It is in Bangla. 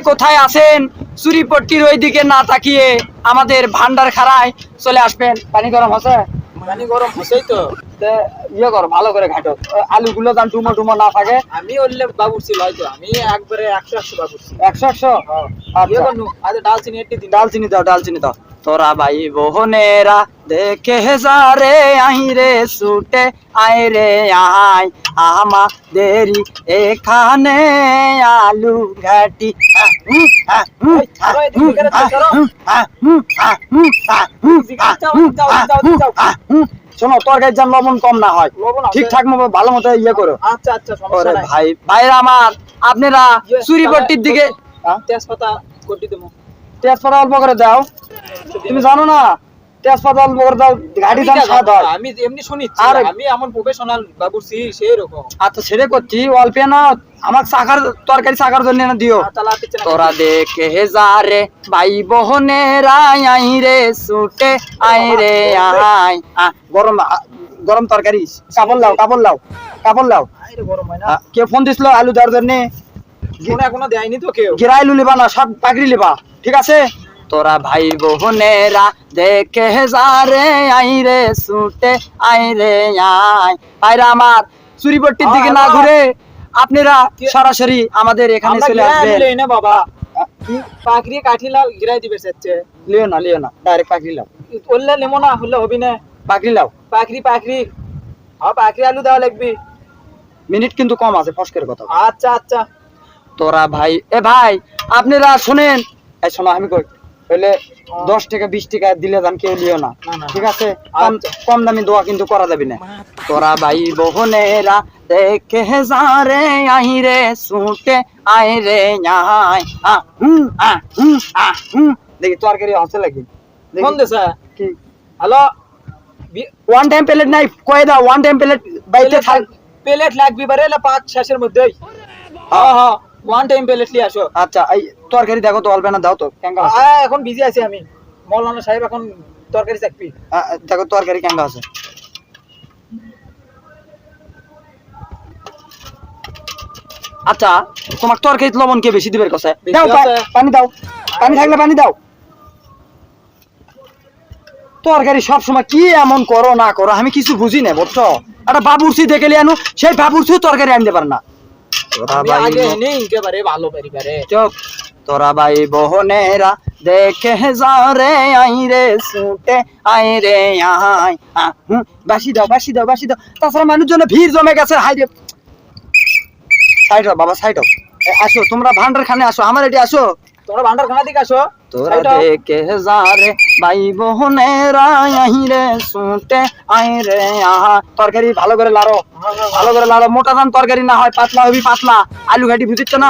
কোথায় আছেন চুরিপট্টির ওই দিকে না তাকিয়ে আমাদের ভান্ডার খাড়ায় চলে আসবেন। পানি গরম আছে? পানি গরম হছেই তো। তে ইয়ে করো, ভালো করে ঘাটো, আলুগুলো যেন ডুমো ডুমো না থাকে। আমি ওরলে বাবুরছি হয়তো, আমি একবারে 100 বাবুরছি। 100 ইয়ে করনু, আরে ডালচিনি এটি দিন। ডালচিনি দাও, ডালচিনি দাও। তোরা ভাই বোনেরা দেখে যারে আইরে ছুটে আয় রে আয় আমাদেরই এখানে আলু ঘাটি। শোনো, তরকারি যেন লবণ কম না হয়, ঠিকঠাক মতো ভালো মতো ইয়ে করো। আচ্ছা আচ্ছা, সমস্যা নাই। ভাই ভাইরা আমার, আপনারা চুরিপট্টির দিকে তেজপাতা কোটি দেবো। তেজপাতা অল্প করে দাও। তুমি জানো না তেজপাতা অল্প করে দাও, ঘাটি দাম স্বাদ হয়। আমি এমনি শুনিছি, আর আমি আমার প্রফেশনাল বাবুরছি সেই রকম। আচ্ছা ছেড়ে করছি, অল্প না আমার চাকার তরকারি চাকার জন্য না দিও। তোরা দেখে যারে ভাই বোনেরা আই রে ছুটে আয় রে আয়। গরম গরম তরকারি, কাপড় লাও কাপড় লাও কাপড় লাও। আরে গরম হয় না। কে ফোন দিছিল আলু দেওয়ার জন্য? ফোন এখনো দেয়নি তো কেউ। গিরাই আলু লিবা না, সব পাকড়ি লিবা, ঠিক আছে? তোরা ভাই বোনেরা দেখে যারে আই রে ছুটে আয় রে আয়। ভাইরা আমার, চুরিপট্টির দিকে না ঘুরে আপনারা সরাসরি আমাদের এখানে চলে আসবেন। না বাবা, পাকড়ি কাঠিলা গিরাই দিবে সেচ্ছে। লিও না, ডাইরেক্ট পাকড়ি লাও। ওল্লা লেমো না হলে হবি না। পাকড়ি লাও। পাকড়ি পাকড়ি, হ্যাঁ পাকড়ি আলু দেওয়া লাগবে। মিনিট কিন্তু কম আছে, ফসকের কথা। আচ্ছা আচ্ছা। তোরা ভাই, এ ভাই আপনারা শুনেন, এই শোনো আমি কই হইলে 10 টাকা 20 টাকা দিলে দাম কেউ লিও না, ঠিক আছে? কম দামি দোয়া কিন্তু করা যাবে না। তোরা ভাই বোনেরা দেখে যারে আই রে ছুটে আয় রে আয়। দেখি তরকারি হচ্ছে লাগি ফোন দেছে কি? হ্যালো, ওয়ান টাইম প্লেট নাই, কয়ে দাও ওয়ান টাইম প্লেট বাইতে থাক। প্লেট লাগবে বারে না পাঁচ শেষের মধ্যেই। হ্যাঁ হ্যাঁ, ওয়ান টাইম প্লেট নিয়ে আসো। আচ্ছা, এই তরকারি দেখো তো, অল্প না দাও তো। কেঙ্গা আছে? এখন বিজি আছি আমি, মৌলানা সাহেব এখন তরকারি চাকবি। দেখো তরকারি কেঙ্গা আছে। আচ্ছা, তোমার তরকারি লবণ কে বেশি দিবের কথা? দাও পানি দাও, পানি থাকলে পানি দাও। তরকারি সব সময় কি এমন করো না করো, আমি কিছু বুঝি না, বুঝছো? একটা বাবুর্চি দেখে আনু, সেই বাবুর্চি তরকারি আনতে পারে না। চুপ। তোরা ভাই বোনেরা দেখে যাও রে আই রে ছুটে আয় রে আয়। বাসি দাও বাসি দাও বাসি দাও, তাছাড়া মানুষজনে ভিড় জমে গেছে। হাই রে, সাইড হও বাবা, সাইড হও। আসো তোমরা ভান্ডার খানে আসো, আমার এটি আসো। তোমরা ভান্ডার খানা দিকে আসো। তোরা দেখে যা রে ভাই বোনেরা আই রে ছুটে আয় রে আহা। তরকারি ভালো করে লাড়ো, ভালো করে লাড়ো, মোটা দান তরকারি না হয়, পাতলা হবি পাতলা। আলু ঘাটি বুঝিচ্ছ না?